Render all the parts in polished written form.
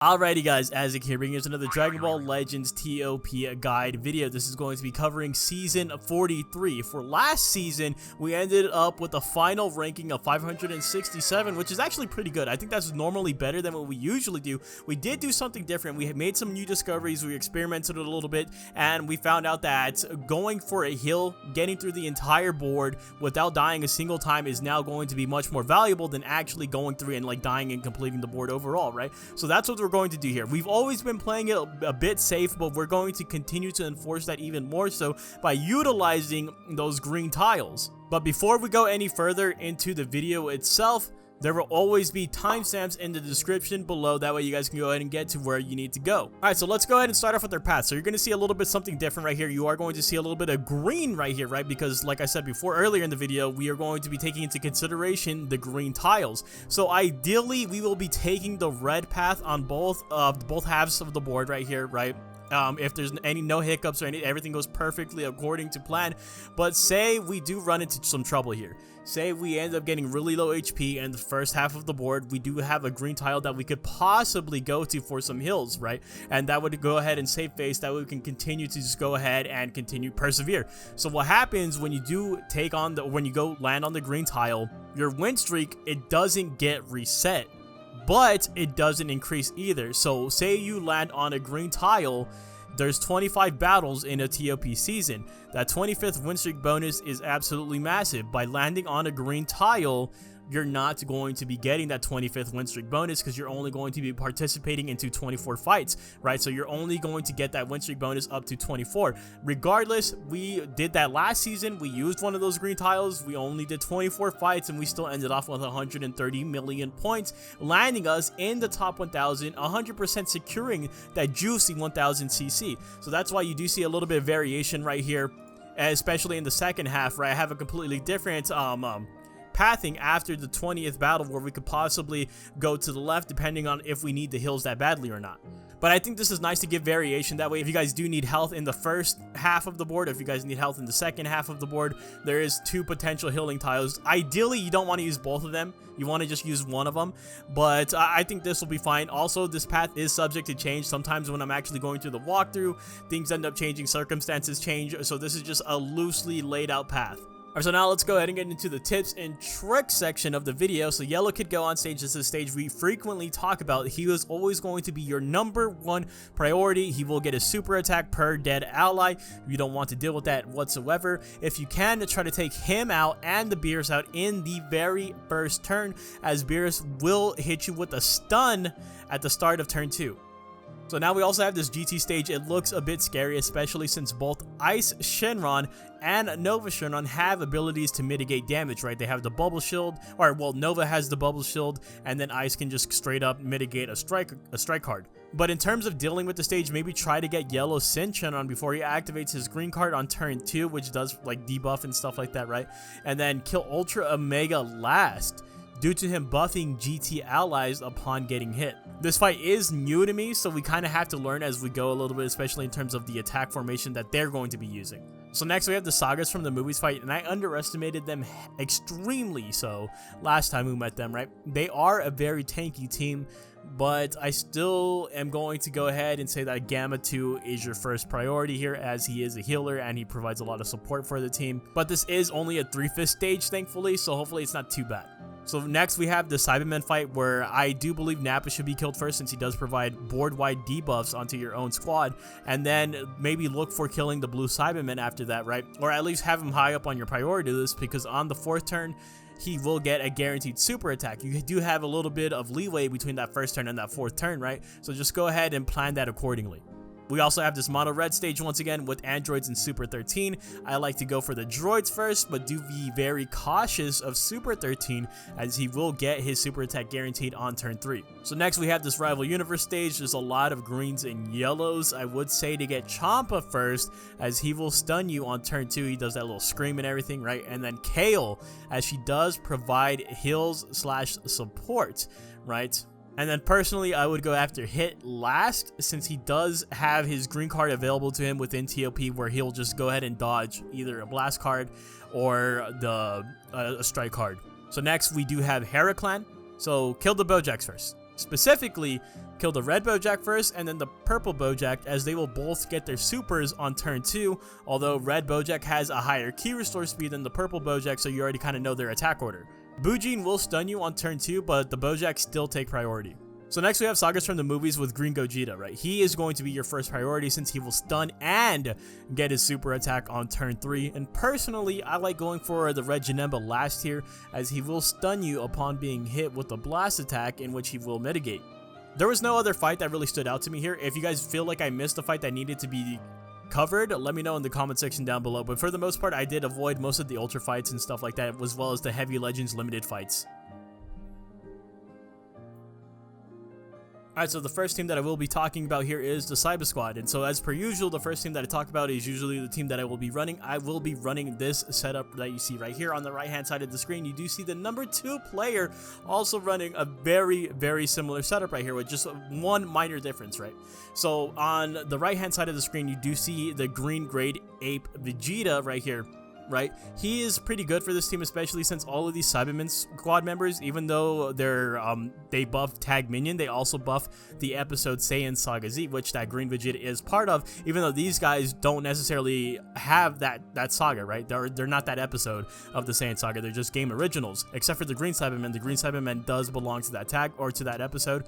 Alrighty guys, Isaac here, bringing us another Dragon Ball Legends ToP guide video. This is going to be covering Season 43. For last season, we ended up with a final ranking of 567, which is actually pretty good. I think that's normally better than what we usually do. We did do something different. We had made some new discoveries, we experimented a little bit, and we found out that going for a hill, getting through the entire board without dying a single time is now going to be much more valuable than actually going through and like dying and completing the board overall, right? So that's what we're going to do here. We've always been playing it a bit safe, but we're going to continue to enforce that even more so by utilizing those green tiles. But before we go any further into the video itself, there will always be timestamps in the description below. That way you guys can go ahead and get to where you need to go. Alright, so let's go ahead and start off with their path. So you're going to see a little bit something different right here. You are going to see a little bit of green right here, right? Because like I said before earlier in the video, we are going to be taking into consideration the green tiles. So ideally, we will be taking the red path on both halves of the board right here, right? If there's no hiccups or everything goes perfectly according to plan. But say we do run into some trouble here. Say we end up getting really low HP in the first half of the board. We do have a green tile that we could possibly go to for some hills, right? And that would go ahead and save face. That way we can continue to just go ahead and continue persevere. So what happens when you do take on when you go land on the green tile, your win streak, it doesn't get reset, but it doesn't increase either. So say you land on a green tile, there's 25 battles in a ToP season. That 25th win streak bonus is absolutely massive. By landing on a green tile, you're not going to be getting that 25th win streak bonus because you're only going to be participating into 24 fights, right? So you're only going to get that win streak bonus up to 24. Regardless, we did that last season. We used one of those green tiles. We only did 24 fights and we still ended off with 130 million points, landing us in the top 1,000, 100% securing that juicy 1,000 CC. So that's why you do see a little bit of variation right here, especially in the second half, right? I have a completely different pathing after the 20th battle where we could possibly go to the left depending on if we need the hills that badly or not. But I think this is nice to give variation. That way, if you guys do need health in the first half of the board, if you guys need health in the second half of the board, there is two potential healing tiles. Ideally, you don't want to use both of them. You want to just use one of them, but I think this will be fine. Also, this path is subject to change. Sometimes when I'm actually going through the walkthrough, things end up changing, circumstances change, so this is just a loosely laid out path. Alright, so now let's go ahead and get into the tips and tricks section of the video. So Yellow Kid Go on stage. This is a stage we frequently talk about. He is always going to be your #1 priority. He will get a super attack per dead ally. You don't want to deal with that whatsoever. If you can, try to take him out and the Beerus out in the very first turn, as Beerus will hit you with a stun at the start of turn 2. So now we also have this GT stage. It looks a bit scary, especially since both Ice Shenron and Nova Shenron have abilities to mitigate damage, right? They have the bubble shield, or well, Nova has the bubble shield, and then Ice can just straight up mitigate a strike card. But in terms of dealing with the stage, maybe try to get Yellow Sin Shenron before he activates his green card on turn 2, which does like debuff and stuff like that, right? And then kill Ultra Omega last, due to him buffing GT allies upon getting hit. This fight is new to me, so we kind of have to learn as we go a little bit, especially in terms of the attack formation that they're going to be using. So next we have the Sagas from the movies fight, and I underestimated them extremely so last time we met them, right? They are a very tanky team, but I still am going to go ahead and say that Gamma 2 is your first priority here, as he is a healer and he provides a lot of support for the team. But this is only a 3/5 stage, thankfully, so hopefully it's not too bad. So next we have the Cyberman fight, where I do believe Nappa should be killed first, since he does provide board-wide debuffs onto your own squad, and then maybe look for killing the blue Cyberman after that, right? Or at least have him high up on your priority list, because on the 4th turn, he will get a guaranteed super attack. You do have a little bit of leeway between that 1st turn and that 4th turn, right? So just go ahead and plan that accordingly. We also have this mono red stage once again with androids and Super 13. I like to go for the droids first, but do be very cautious of Super 13, as he will get his super attack guaranteed on turn 3. So next we have this rival universe stage. There's a lot of greens and yellows. I would say to get Champa first, as he will stun you on turn 2. He does that little scream and everything, right? And then Kale, as she does provide heals / support, right? And then personally, I would go after Hit last, since he does have his green card available to him within ToP, where he'll just go ahead and dodge either a blast card or a strike card. So next we do have Heraclan. So kill the Bojacks first. Specifically, kill the red Bojack first and then the purple Bojack, as they will both get their supers on turn 2, although red Bojack has a higher key restore speed than the purple Bojack, so you already kind of know their attack order. Bujin will stun you on turn 2, but the Bojack still take priority. So next we have sagas from the movies with Green Gogeta, right? He is going to be your first priority since he will stun and get his super attack on turn 3. And personally, I like going for the red Janemba last here, as he will stun you upon being hit with a blast attack, in which he will mitigate. There was no other fight that really stood out to me here. If you guys feel like I missed a fight that needed to be covered, let me know in the comment section down below. But for the most part, I did avoid most of the ultra fights and stuff like that, as well as the heavy legends limited fights. Alright, so the first team that I will be talking about here is the Saiba Squad. And so as per usual, the first team that I talk about is usually the team that I will be running. I will be running this setup that you see right here on the right hand side of the screen. You do see the number 2 player also running a very similar setup right here, with just one minor difference, right? So on the right hand side of the screen, you do see the green grade ape Vegeta right here. Right, he is pretty good for this team, especially since all of these Cybermen squad members, even though they buff Tag Minion, they also buff the episode Saiyan Saga Z, which that green Vegeta is part of. Even though these guys don't necessarily have that saga, right? They're not that episode of the Saiyan Saga. They're just game originals, except for the green Cyberman. The green Cyberman does belong to that tag or to that episode.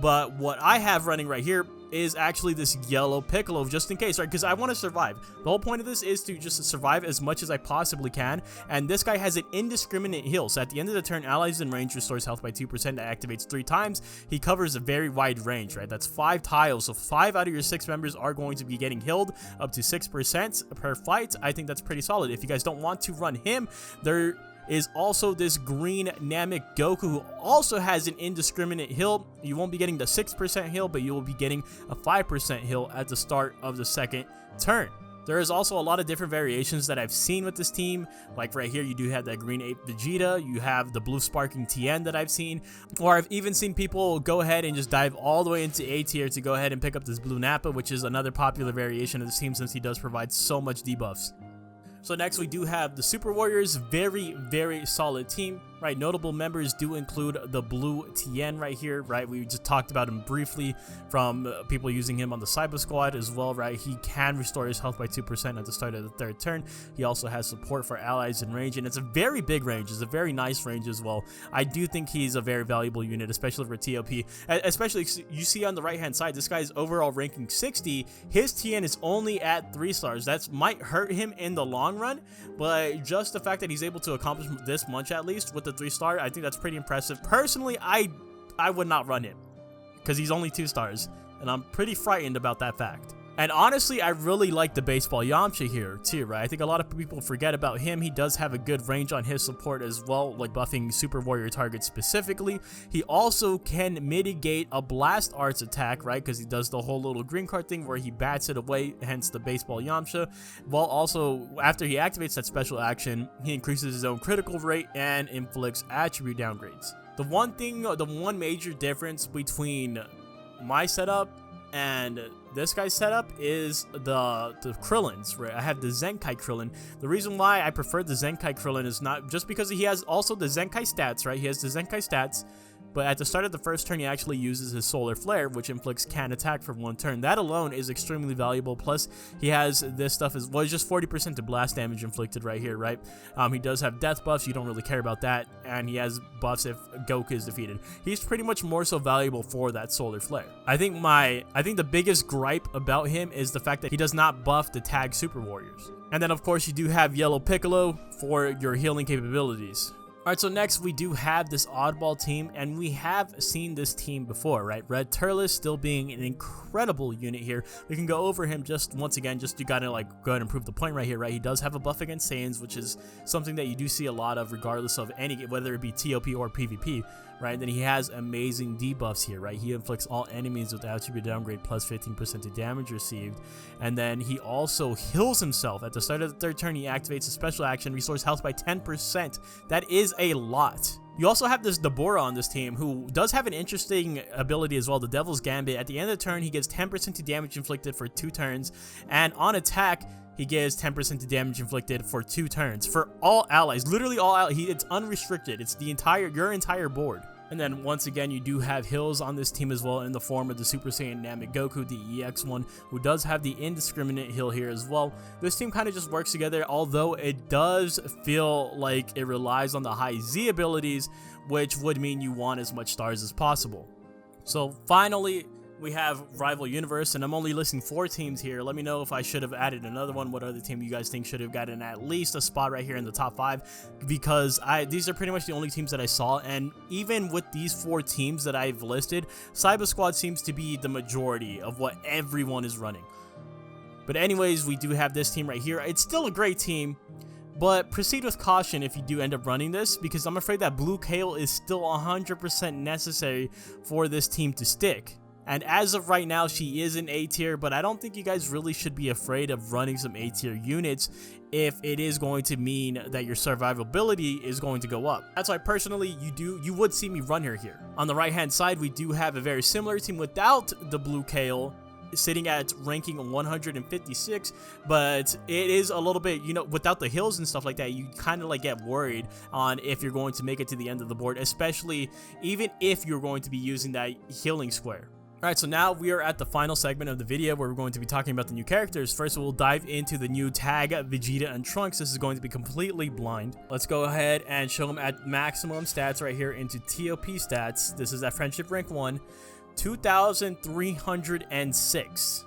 But what I have running right here is actually this yellow Piccolo, just in case, right? Because I want to survive. The whole point of this is to just survive as much as I possibly can, and this guy has an indiscriminate heal. So at the end of the turn, allies in range restores health by 2%, that activates 3 times. He covers a very wide range, right? That's 5 tiles, so 5 out of your 6 members are going to be getting healed up to 6% per fight. I think that's pretty solid. If you guys don't want to run him, there is also this green Namek Goku, who also has an indiscriminate heal. You won't be getting the 6% heal, but you will be getting a 5% heal at the start of the second turn. There is also a lot of different variations that I've seen with this team. Like right here, you do have that green ape Vegeta, you have the blue sparking Tien that I've seen, or I've even seen people go ahead and just dive all the way into A tier to go ahead and pick up this blue Nappa, which is another popular variation of this team since he does provide so much debuffs. So next we do have the Super Warriors, very solid team, right? Notable members do include the blue Tien right here, right? We just talked about him briefly from people using him on the Saiba Squad as well, right? He can restore his health by 2% at the start of the third turn. He also has support for allies in range, and it's a very big range. It's a very nice range as well. I do think he's a very valuable unit, especially for ToP. Especially, you see on the right hand side, this guy's overall ranking 60. His Tien is only at 3 stars. That might hurt him in the long run, but just the fact that he's able to accomplish this much, at least with the 3-star, I think that's pretty impressive. Personally, I would not run him because he's only 2 stars, and I'm pretty frightened about that fact. And honestly, I really like the baseball Yamcha here too, right? I think a lot of people forget about him. He does have a good range on his support as well, like buffing Super Warrior targets specifically. He also can mitigate a Blast Arts attack, right? Because he does the whole little green card thing where he bats it away, hence the baseball Yamcha. While also, after he activates that special action, he increases his own critical rate and inflicts attribute downgrades. The one major difference between my setup and this guy's setup is the Krillins, right? I have the Zenkai Krillin. The reason why I prefer the Zenkai Krillin is not just because he has also the Zenkai stats, right? He has the Zenkai stats, but at the start of the first turn, he actually uses his Solar Flare, which inflicts can attack for 1 turn. That alone is extremely valuable. Plus, he has this stuff as well, just 40% to blast damage inflicted right here, right? He does have death buffs. You don't really care about that, and he has buffs if Goku is defeated. He's pretty much more so valuable for that Solar Flare. I think the biggest gripe about him is the fact that he does not buff the tag Super Warriors. And then, of course, you do have Yellow Piccolo for your healing capabilities. Alright, so next we do have this Oddball team, and we have seen this team before, right? Red Turles still being an incredible unit here. We can go over him just once again, just you gotta like go ahead and prove the point right here, right? He does have a buff against Saiyans, which is something that you do see a lot of regardless of any, whether it be ToP or PvP, right? Then he has amazing debuffs here, right? He inflicts all enemies with attribute downgrade plus 15% to damage received. And then he also heals himself. At the start of the third turn, he activates a special action, restores health by 10%. That is a lot. You also have this Deborah on this team, who does have an interesting ability as well, the Devil's Gambit. At the end of the turn, he gives 10% to damage inflicted for 2 turns, and on attack, he gives 10% to damage inflicted for 2 turns for all allies. Literally all allies. It's unrestricted. It's your entire board. And then once again, you do have heals on this team as well in the form of the Super Saiyan Namek Goku, the EX one, who does have the indiscriminate heal here as well. This team kind of just works together, although it does feel like it relies on the high Z abilities, which would mean you want as much stars as possible. So finally, we have Rival Universe, and I'm only listing 4 teams here. Let me know if I should have added another one. What other team you guys think should have gotten at least a spot right here in the top 5? Because these are pretty much the only teams that I saw, and even with these 4 teams that I've listed, Saiba Squad seems to be the majority of what everyone is running. But anyways, we do have this team right here. It's still a great team, but proceed with caution if you do end up running this, because I'm afraid that Blue Kale is still 100% necessary for this team to stick. And as of right now, she is an A tier, but I don't think you guys really should be afraid of running some A tier units if it is going to mean that your survivability is going to go up. That's why personally you would see me run her here. On the right hand side, we do have a very similar team without the Blue Kale, sitting at ranking 156, but it is a little bit, you know, without the hills and stuff like that, you kind of like get worried on if you're going to make it to the end of the board, especially even if you're going to be using that healing square. Alright, so now we are at the final segment of the video where we're going to be talking about the new characters. First, we'll dive into the new tag, Vegeta and Trunks. This is going to be completely blind. Let's go ahead and show them at maximum stats right here into ToP stats. This is at Friendship Rank 1, 2,306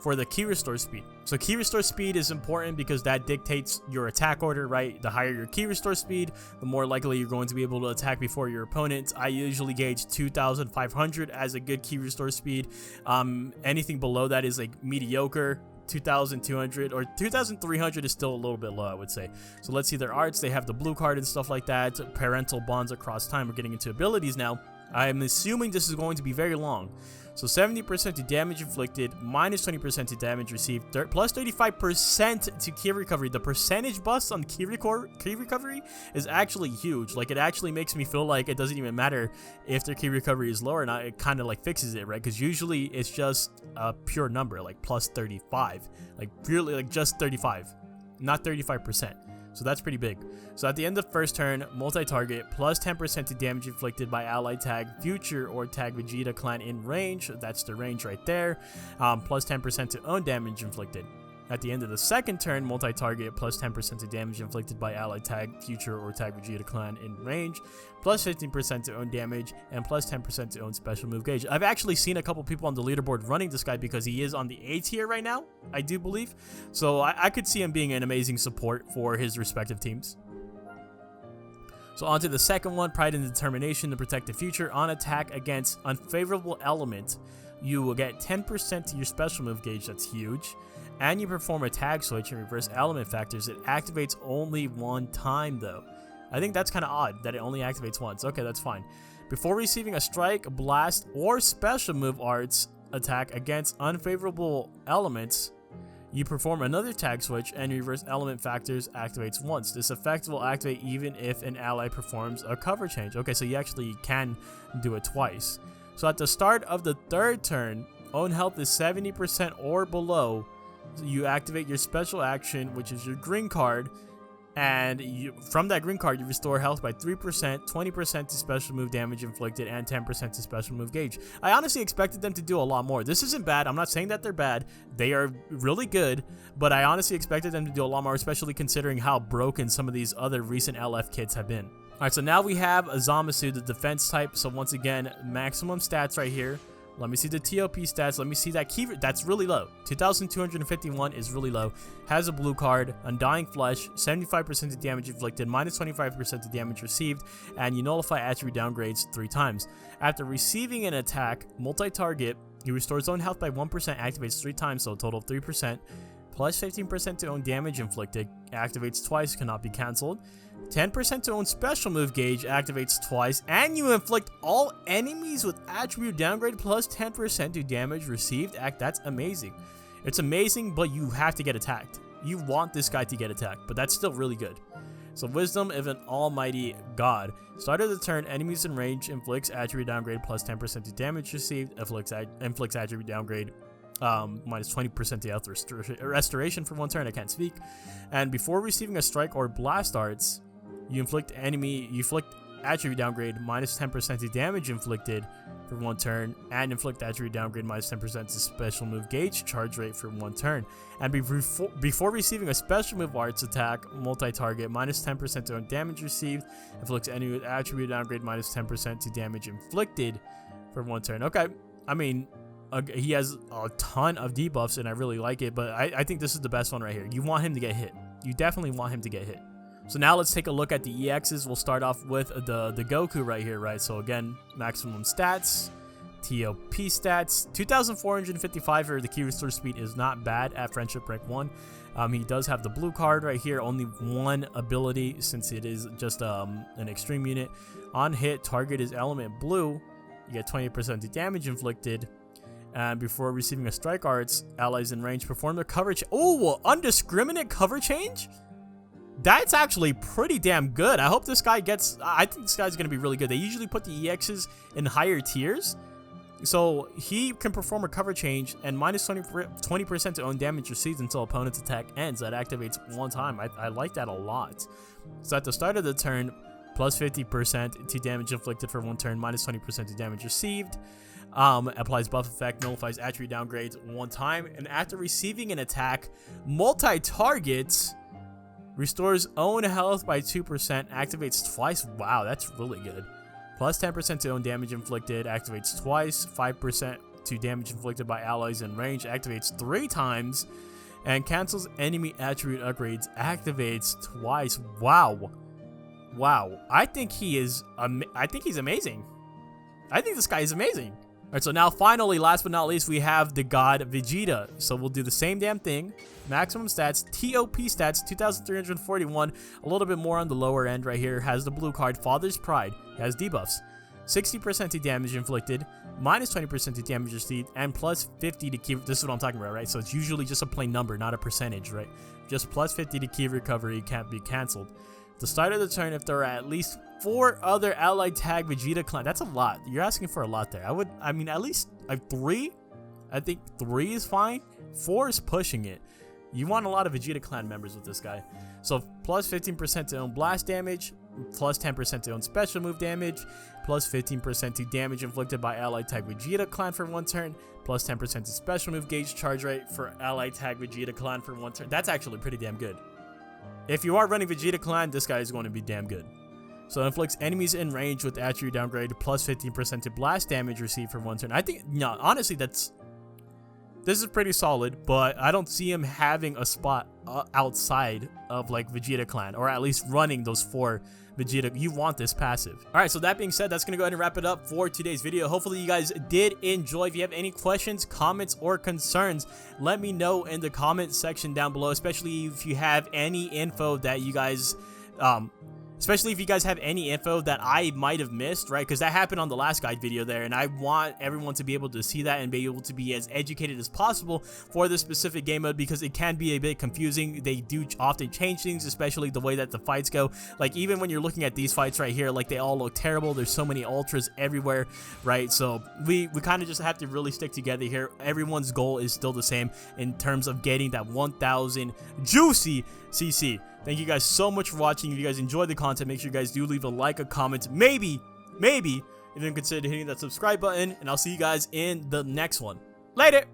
for the key restore speed. So key restore speed is important because that dictates your attack order, right? The higher your key restore speed, the more likely you're going to be able to attack before your opponent. I usually gauge 2,500 as a good key restore speed. Anything below that is like mediocre. 2,200 or 2,300 is still a little bit low, I would say. So let's see their arts. They have the blue card and stuff like that. Parental bonds across time. We're getting into abilities now. I'm assuming this is going to be very long. So 70% to damage inflicted, minus 20% to damage received, plus 35% to key recovery. The percentage bust on key recovery is actually huge. Like, it actually makes me feel like it doesn't even matter if their key recovery is low or not. It kind of like fixes it, right? Because usually it's just a pure number, like plus 35, like purely like just 35, not 35%. So that's pretty big. So at the end of first turn, multi-target, plus 10% to damage inflicted by ally tag future or tag Vegeta clan in range. That's the range right there. Plus 10% to own damage inflicted. At the end of the second turn, multi-target, plus 10% to damage inflicted by ally tag future or tag Vegeta clan in range, plus 15% to own damage, and plus 10% to own special move gauge. I've actually seen a couple people on the leaderboard running this guy because he is on the A tier right now, I do believe. So I could see him being an amazing support for his respective teams. So on to the second one, Pride and Determination to protect the future. On attack against unfavorable element, you will get 10% to your special move gauge. That's huge. And you perform a tag switch and reverse element factors. It activates only one time though. I think that's kind of odd that it only activates once. Okay, that's fine. Before receiving a strike, blast, or special move arts attack against unfavorable elements, you perform another tag switch and reverse element factors activates once. This effect will activate even if an ally performs a cover change. Okay, so you actually can do it twice. So at the start of the third turn, own health is 70% or below. You activate your special action, which is your green card, and from that green card, you restore health by 3%, 20% to special move damage inflicted, and 10% to special move gauge. I honestly expected them to do a lot more. This isn't bad. I'm not saying that they're bad. They are really good, but I honestly expected them to do a lot more, especially considering how broken some of these other recent LF kits have been. Alright, so now we have a Zamasu, the defense type. So once again, maximum stats right here. Let me see the ToP stats. Let me see that key. That's really low. 2,251 is really low. Has a blue card, Undying Flesh, 75% to damage inflicted, minus 25% to damage received, and you nullify attribute downgrades 3 times. After receiving an attack, multi-target, you restore own health by 1%, activates 3 times, so a total of 3%. Plus 15% to own damage inflicted, activates twice, cannot be cancelled. 10% to own special move gauge, activates twice, and you inflict all enemies with attribute downgrade plus 10% to damage received. That's amazing. It's amazing, but you have to get attacked. You want this guy to get attacked, but that's still really good. So Wisdom of an Almighty God. Start of the turn, enemies in range, inflicts attribute downgrade plus 10% to damage received, inflicts attribute downgrade minus 20% to health restoration for 1 turn. I can't speak. And before receiving a strike or blast arts, you inflict attribute downgrade minus 10% to damage inflicted for 1 turn, and inflict attribute downgrade minus 10% to special move gauge charge rate for 1 turn. And before receiving a special move arts attack, multi-target, minus 10% to damage received, inflicts any attribute downgrade minus 10% to damage inflicted for 1 turn. Okay, I mean, he has a ton of debuffs, and I really like it, but I think this is the best one right here. You want him to get hit. You definitely want him to get hit. So now let's take a look at the EXs. We'll start off with the Goku right here, right? So again, maximum stats, ToP stats, 2,455 for the key restore speed is not bad at friendship rank 1. He does have the blue card right here, only 1 ability since it is just an extreme unit. On hit, target is element blue. You get 20% to damage inflicted. And before receiving a strike arts, allies in range perform their cover change. Oh, undiscriminate cover change? That's actually pretty damn good. I hope this guy gets... I think this guy's going to be really good. They usually put the EXs in higher tiers. So he can perform a cover change and minus 20% to own damage received until opponent's attack ends. That activates 1 time. I like that a lot. So at the start of the turn, plus 50% to damage inflicted for 1 turn, minus 20% to damage received. Applies buff effect, nullifies attribute downgrades 1 time. And after receiving an attack, multi-targets... restores own health by 2%, activates twice. Wow, that's really good. Plus 10% to own damage inflicted, activates twice. 5% to damage inflicted by allies in range, activates 3 times. And cancels enemy attribute upgrades, activates twice. Wow. Wow. I think he's amazing. I think this guy is amazing. Alright, so now finally, last but not least, we have the god Vegeta. So we'll do the same damn thing. Maximum stats, ToP stats, 2,341. A little bit more on the lower end right here. Has the blue card, Father's Pride. Has debuffs. 60% to damage inflicted, minus 20% to damage received, and plus 50 to key. This is what I'm talking about, right? So it's usually just a plain number, not a percentage, right? Just plus 50 to key recovery, can't be cancelled. At the start of the turn, if there are at least 4 other allied tag Vegeta clan, that's a lot. You're asking for a lot there. I mean, at least 3. I think 3 is fine. 4 is pushing it. You want a lot of Vegeta clan members with this guy. So plus 15% to own blast damage, plus 10% to own special move damage, plus 15% to damage inflicted by allied tag Vegeta clan for 1 turn, plus 10% to special move gauge charge rate for allied tag Vegeta clan for 1 turn. That's actually pretty damn good. If you are running Vegeta clan, this guy is going to be damn good. So inflicts enemies in range with attribute downgrade, plus 15% to blast damage received for 1 turn. I think, no, honestly, this is pretty solid, but I don't see him having a spot outside of like Vegeta clan, or at least running those 4 Vegeta. You want this passive. All right, so that being said, that's gonna go ahead and wrap it up for today's video. Hopefully you guys did enjoy. If you have any questions, comments, or concerns, let me know in the comment section down below, especially if you have any info that you guys especially if you guys have any info that I might have missed, right? Because that happened on the last guide video there, and I want everyone to be able to see that and be able to be as educated as possible for this specific game mode, because it can be a bit confusing. They do often change things, especially the way that the fights go. Like, even when you're looking at these fights right here, like, they all look terrible. There's so many ultras everywhere, right? So we kind of just have to really stick together here. Everyone's goal is still the same in terms of getting that 1,000 juicy CC. Thank you guys so much for watching. If you guys enjoyed the content, make sure you guys do leave a like, a comment, maybe even consider hitting that subscribe button, and I'll see you guys in the next one. Later!